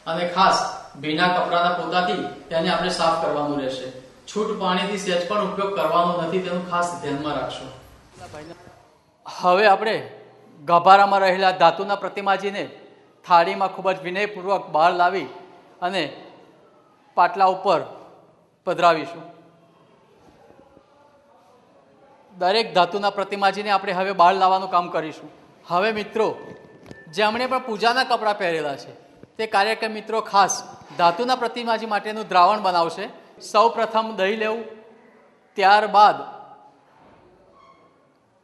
અને ખાસ ભીના કપડાના પોતાથી તેને આપણે સાફ કરવાનું રહેશે. છૂટ પાણીથી સહેજ પણ ઉપયોગ કરવાનો નથી, તેનું ખાસ ધ્યાનમાં રાખશો. હવે આપણે ગભારામાં રહેલા ધાતુના પ્રતિમાજીને થાળીમાં ખૂબ જ વિનયપૂર્વક બહાર લાવી અને પાટલા ઉપર પધરાવીશું. દરેક ધાતુના પ્રતિમાજીને આપણે હવે બહાર લાવવાનું કામ કરીશું. હવે મિત્રો, જેમણે પણ પૂજાના કપડાં પહેરેલા છે તે કાર્યક્રમ મિત્રો ખાસ ધાતુના પ્રતિમાજી માટેનું દ્રાવણ બનાવશે. સૌ પ્રથમ દહીં લેવું, ત્યારબાદ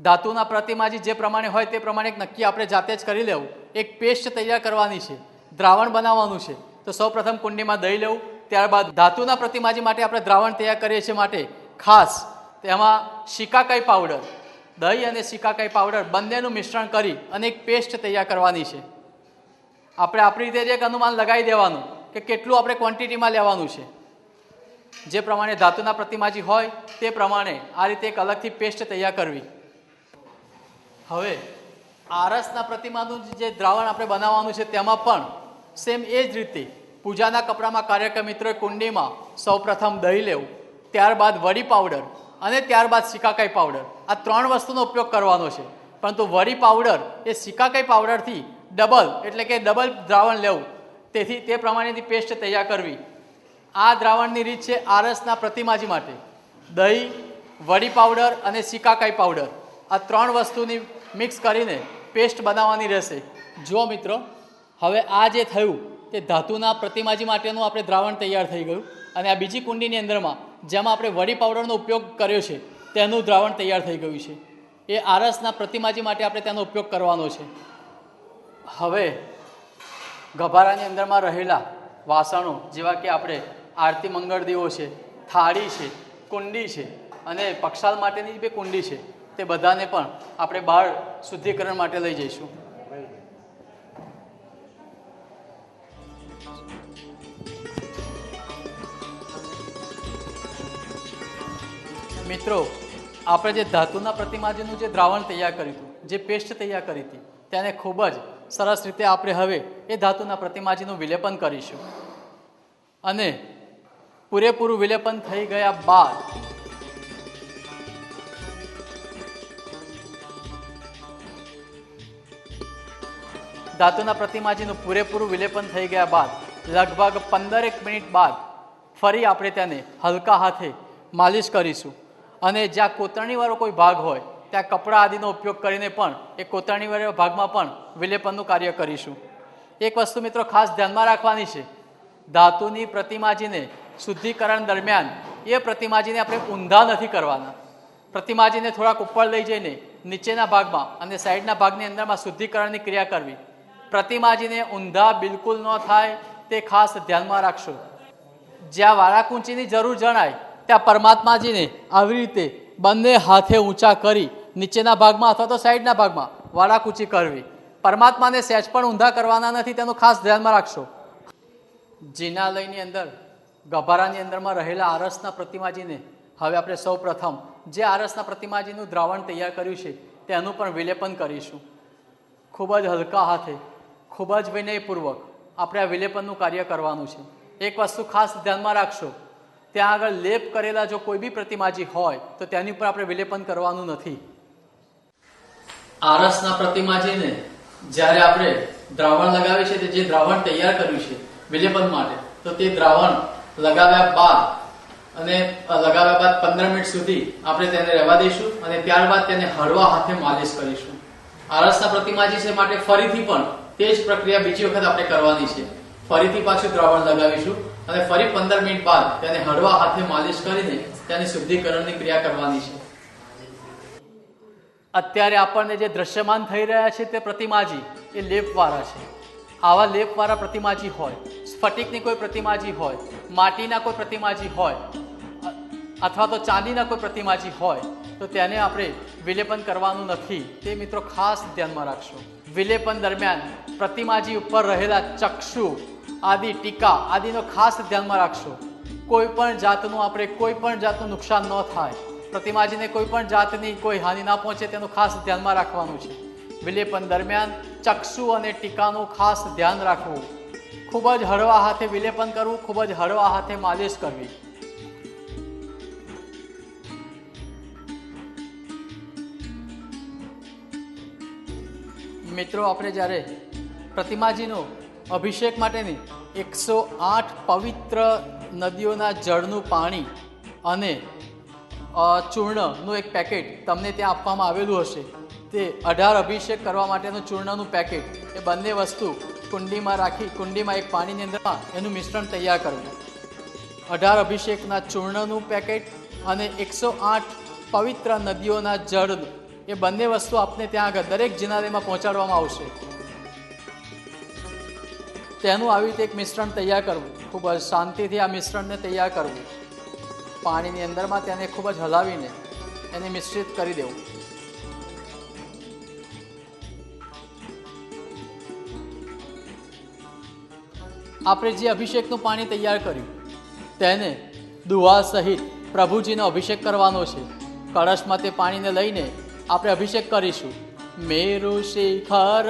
ધાતુના પ્રતિમાજી જે પ્રમાણે હોય તે પ્રમાણે નક્કી આપણે જાતે જ કરી લેવું. એક પેસ્ટ તૈયાર કરવાની છે, દ્રાવણ બનાવવાનું છે. તો સૌ પ્રથમ કુંડીમાં દહીં લેવું, ત્યારબાદ ધાતુના પ્રતિમાજી માટે આપણે દ્રાવણ તૈયાર કરીએ છીએ માટે ખાસ તેમાં શિકાકાઈ પાવડર, દહીં અને શિકાકાઈ પાવડર બંનેનું મિશ્રણ કરી અને એક પેસ્ટ તૈયાર કરવાની છે. આપણે આપણી રીતે જ એક અનુમાન લગાવી દેવાનું કે કેટલું આપણે ક્વોન્ટિટીમાં લેવાનું છે. જે પ્રમાણે ધાતુના પ્રતિમાજી હોય તે પ્રમાણે આ રીતે એક અલગથી પેસ્ટ તૈયાર કરવી. હવે આરસના પ્રતિમાનું જે દ્રાવણ આપણે બનાવવાનું છે તેમાં પણ સેમ એ જ રીતે પૂજાના કપડામાં કાર્યક્રમ મિત્રોએ કુંડીમાં સૌપ્રથમ દહીં લેવું, ત્યારબાદ વડી પાવડર અને ત્યારબાદ શિકાકાઈ પાવડર, આ ત્રણ વસ્તુનો ઉપયોગ કરવાનો છે. પરંતુ વડી પાવડર એ શિકાકાઈ પાવડરથી ડબલ દ્રાવણ લેવું, તેથી તે પ્રમાણેની પેસ્ટ તૈયાર કરવી. આ દ્રાવણની રીત છે આરસના પ્રતિમાજી માટે દહીં, વડી પાવડર અને શિકાકાઈ પાવડર, આ ત્રણ વસ્તુની મિક્સ કરીને પેસ્ટ બનાવવાની રહેશે. જુઓ મિત્રો, હવે આ જે થયું તે ધાતુના પ્રતિમાજી માટેનું આપણે દ્રાવણ તૈયાર થઈ ગયું. અને આ બીજી કુંડીની અંદરમાં જેમાં આપણે વડી પાવડરનો ઉપયોગ કર્યો છે તેનું દ્રાવણ તૈયાર થઈ ગયું છે. એ આરસના પ્રતિમાજી માટે આપણે તેનો ઉપયોગ કરવાનો છે. હવે ગભારાની અંદરમાં રહેલા વાસણો જેવા કે આપણે આરતી મંગળ દીવો છે, થાળી છે, કુંડી છે અને પક્ષાલ માટેની બે કુંડી છે, તે બધાને પણ આપણે બહાર શુદ્ધિકરણ માટે લઈ જઈશું. મિત્રો, આપણે જે ધાતુના પ્રતિમાજીનું જે દ્રાવણ તૈયાર કર્યું હતું, જે પેસ્ટ તૈયાર કરી હતી, તેને ખૂબ જ સરસ રીતે આપણે હવે એ ધાતુના પ્રતિમાજીનું વિલેપન કરીશું. અને પૂરેપૂરું વિલેપન થઈ ગયા બાદ ધાતુના પ્રતિમાજીનું પૂરેપૂરું વિલેપન થઈ ગયા બાદ લગભગ 15 મિનિટ બાદ ફરી આપણે તેને હલકા હાથે માલિશ કરીશું. અને જ્યાં કોતરણીવાળો કોઈ ભાગ હોય ત્યાં કપડાં આદિનો ઉપયોગ કરીને પણ એ કોતરણીવાળા ભાગમાં પણ વિલેપનનું કાર્ય કરીશું. એક વસ્તુ મિત્રો ખાસ ધ્યાનમાં રાખવાની છે, ધાતુની પ્રતિમાજીને શુદ્ધિકરણ દરમિયાન એ પ્રતિમાજીને આપણે ઊંધા નથી કરવાના. પ્રતિમાજીને થોડાક ઉપર લઈ જઈને નીચેના ભાગમાં અને સાઈડના ભાગની અંદરમાં શુદ્ધિકરણની ક્રિયા કરવી. પ્રતિમાજીને ઊંધા બિલકુલ ન થાય તે ખાસ ધ્યાનમાં રાખશો. જ્યાં વારાકૂંચીની જરૂર જણાય ત્યાં પરમાત્માજીને આવી રીતે બંને હાથે ઊંચા કરી નીચેના ભાગમાં અથવા તો સાઈડના ભાગમાં વારાકૂંચી કરવી. પરમાત્માને સહેજ પણ ઊંધા કરવાના નથી, તેનું ખાસ ધ્યાનમાં રાખશો. જિનાલયની અંદર ગભારાની અંદરમાં રહેલા આરસના પ્રતિમાજીને હવે આપણે સૌ પ્રથમ જે આરસના પ્રતિમાજીનું દ્રાવણ તૈયાર કર્યું છે તેનું પણ વિલેપન કરીશું. ખૂબ જ હલકા હાથે, ખૂબ જ વિનયપૂર્વક આપણે આ વિલેપનનું કાર્ય કરવાનું છે. એક વસ્તુ ખાસ ધ્યાનમાં રાખશો, ત્યાં આગળ લેપ કરેલા જો કોઈ બી પ્રતિમાજી હોય તો તેની ઉપર આપણે વિલેપન કરવાનું નથી. આરસના પ્રતિમાજીને જ્યારે આપણે દ્રાવણ લગાવીએ છીએ, જે દ્રાવણ તૈયાર કર્યું છે વિલેપન માટે, તો તે દ્રાવણ લગાવ્યા બાદ 15 મિનિટ સુધી આપણે તેને રહેવા દઈશું અને ત્યારબાદ તેને હળવા હાથે માલિશ કરીશું. આરસના પ્રતિમાજી છે માટે ફરીથી પણ તે જ પ્રક્રિયા બીજી વખત આપણે કરવાની છે. ફરીથી પાછું દ્રાવણ લગાવીશું અને ફરી 15 મિનિટ બાદ તેને હળવા હાથે માલિશ કરીને તેની શુદ્ધિકરણની ક્રિયા કરવાની છે. અત્યારે આપણને જે દ્રશ્યમાન થઈ રહ્યા છે તે પ્રતિમાજી એ લેપવાળા છે. આવા લેપવાળા પ્રતિમાજી હોય, સ્ફટિકની કોઈ પ્રતિમાજી હોય, માટીના કોઈ પ્રતિમાજી હોય અથવા તો ચાંદીના કોઈ પ્રતિમાજી હોય તો તેને આપણે વિલેપન કરવાનું નથી. તે મિત્રો ખાસ ધ્યાનમાં રાખશો. વિલેપન દરમિયાન પ્રતિમાજી ઉપર રહેલા ચક્ષુ આદિ, ટીકા આદિનો ખાસ ધ્યાનમાં રાખશો. કોઈ પણ જાતનું નુકસાન ન થાય, પ્રતિમાજીને કોઈ પણ જાતની કોઈ હાનિ ના પહોંચે તેનું ખાસ ધ્યાનમાં રાખવાનું છે. વિલેપન દરમિયાન ચક્ષુ અને ટીકાનું ખાસ ધ્યાન રાખવું ખૂબ જ હળવા હાથે વિલેપન કરવું, ખૂબ જ હળવા હાથે માલિશ કરવી. મિત્રો, આપણે જ્યારે પ્રતિમાજીનો અભિષેક માટેની 108 પવિત્ર નદીઓના જળનું પાણી અને ચૂર્ણનું એક પેકેટ તમને ત્યાં આપવામાં આવેલું હશે, તે 18 અભિષેક કરવા માટેનું ચૂર્ણનું પેકેટ, એ બંને વસ્તુ કુંડીમાં રાખી, કુંડીમાં એક પાણીની અંદરમાં એનું મિશ્રણ તૈયાર કરવું. 18 અભિષેકના ચૂર્ણનું પેકેટ અને 108 પવિત્ર નદીઓના જળ, એ બંને વસ્તુ આપને ત્યાં આગળ દરેક જિનાલયમાં પહોંચાડવામાં આવશે. તેનું આવી રીતે એક મિશ્રણ તૈયાર કરવું. ખૂબ જ શાંતિથી આ મિશ્રણને તૈયાર કરવું. પાણીની અંદરમાં તેને ખૂબ જ હલાવીને એને મિશ્રિત કરી દેવું. આપણે જે અભિષેકનું પાણી તૈયાર કર્યું તેને દુહા સહિત પ્રભુજીનો અભિષેક કરવાનો છે. કળશમાં તે પાણીને લઈને આપણે અભિષેક કરીશું. મેરુ શિખર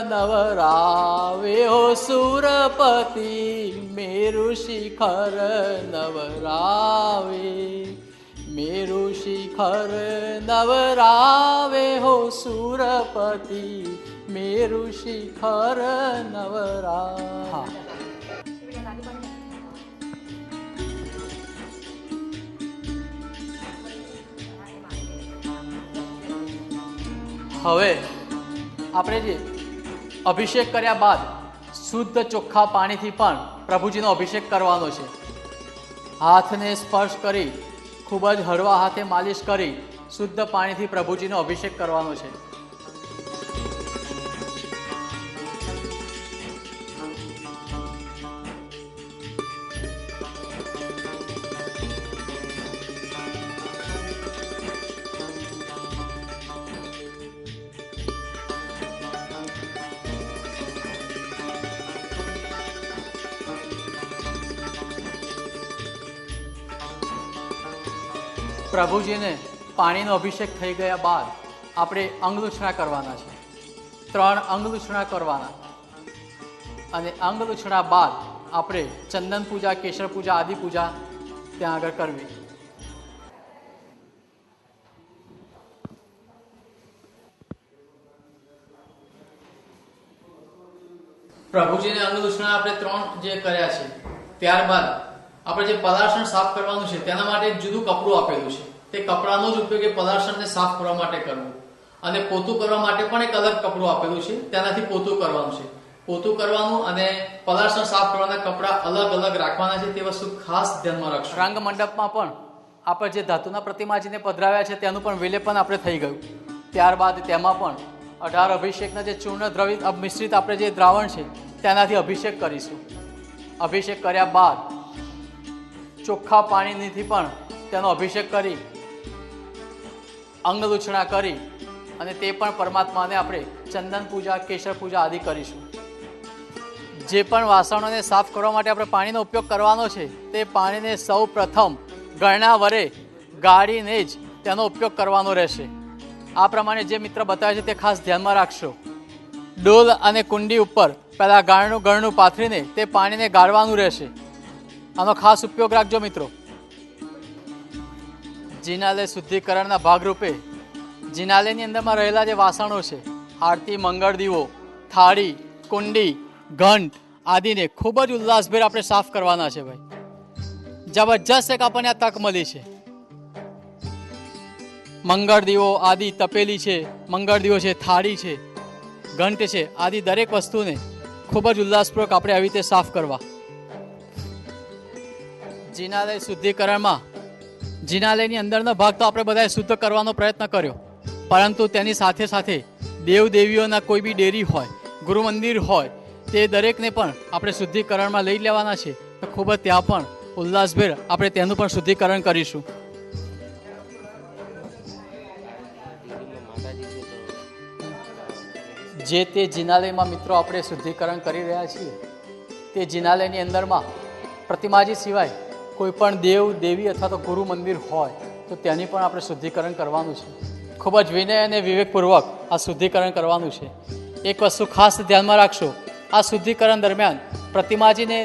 નવરાવે હો સુરપતિ, મેરુ શિખર નવરાવે, મેરુ શિખર નવરાવે હો સુરપતિ, મેરુ શિખર નવરાવે. હવે આપણે જે અભિષેક કર્યા બાદ શુદ્ધ ચોખ્ખા પાણીથી પણ પ્રભુજીનો અભિષેક કરવાનો છે. હાથને સ્પર્શ કરી, ખૂબ જ હળવા હાથે માલિશ કરી શુદ્ધ પાણીથી પ્રભુજીનો અભિષેક કરવાનો છે. પ્રભુજીને પાણીનો અભિષેક થઈ ગયા બાદ આપણે અંગલુછણા કરવાના છે. 3 અંગલુછણા કરવાના અને અંગલુછણા બાદ આપણે ચંદન પૂજા, કેશર પૂજા, આદિ પૂજા ત્યાં આગળ કરવી. પ્રભુજીને અંગલુછણા આપણે 3 જે કર્યા છે, ત્યારબાદ આપણે જે પદાર્શન સાફ કરવાનું છે તેના માટે એક જુદું કપડું આપેલું છે. તે કપડાનો જ ઉપયોગ એ પદાર્શનને સાફ કરવા માટે કરવું. અને પોતું કરવા માટે પણ એક અલગ કપડું આપેલું છે, તેનાથી પોતું કરવાનું છે. પોતું કરવાનું અને પદાર્શન સાફ કરવાના કપડા અલગ અલગ રાખવાના છે, તે વસ્તુ ખાસ ધ્યાનમાં રાખશું. રંગ મંડપમાં પણ આપણે જે ધાતુના પ્રતિમાજીને પધરાવ્યા છે તેનું પણ વિલેપન આપણે થઈ ગયું. ત્યારબાદ તેમાં પણ 18 અભિષેકના જે ચૂર્ણ દ્રવિત મિશ્રિત આપણે જે દ્રાવણ છે તેનાથી અભિષેક કરીશું. અભિષેક કર્યા બાદ ચોખ્ખા પાણીથી પણ તેનો અભિષેક કરી, અંગલુછણા કરી અને તે પણ પરમાત્માને આપણે ચંદન પૂજા, કેશર પૂજા આદિ કરીશું. જે પણ વાસણોને સાફ કરવા માટે આપણે પાણીનો ઉપયોગ કરવાનો છે તે પાણીને સૌ પ્રથમ ગળના વડે ગાળીને જ તેનો ઉપયોગ કરવાનો રહેશે. આ પ્રમાણે જે મિત્ર બતાવે છે તે ખાસ ધ્યાનમાં રાખશો. ડોલ અને કુંડી ઉપર પહેલાં ગળનું પાથરીને તે પાણીને ગાળવાનું રહેશે. આનો ખાસ ઉપયોગ રાખજો મિત્રો. જિનાલય શુદ્ધિકરણના ભાગરૂપે જિનાલયની અંદરમાં રહેલા જે વાસણો છે, આરતી મંગળ દીવો, થાળી, કુંડી, ઘંટ આદિને ખૂબ જ ઉલ્લાસભેર આપણે સાફ કરવાના છે. ભાઈ જબરજસ્ત એક આપણને આ તક મળી છે. મંગળ દીવો આદિ, તપેલી છે, મંગળ દીવો છે, થાળી છે, ઘંટ છે આદિ દરેક વસ્તુને ખૂબ જ ઉલ્લાસપૂર્વક આપણે આવી રીતે સાફ કરવા. જિનાલય શુદ્ધિકરણમાં જિનાલયની અંદરનો ભાગ તો આપણે બધાએ શુદ્ધ કરવાનો પ્રયત્ન કર્યો, પરંતુ તેની સાથે સાથે દેવદેવીઓના કોઈ બી ડેરી હોય, ગુરુ મંદિર હોય, તે દરેકને પણ આપણે શુદ્ધિકરણમાં લઈ લેવાના છે. તો ખૂબ જ ત્યાં પણ ઉલ્લાસભેર આપણે તેનું પણ શુદ્ધિકરણ કરીશું. જે તે જિનાલયમાં મિત્રો આપણે શુદ્ધિકરણ કરી રહ્યા છીએ તે જિનાલયની અંદરમાં પ્રતિમાજી સિવાય કોઈ પણ દેવ દેવી અથવા તો ગુરુ મંદિર હોય તો તેની પણ આપણે શુદ્ધિકરણ કરવાનું છે. ખૂબ જ વિનય અને વિવેકપૂર્વક આ શુદ્ધિકરણ કરવાનું છે. એક વસ્તુ ખાસ ધ્યાનમાં રાખશો આ શુદ્ધિકરણ દરમિયાન પ્રતિમાજીને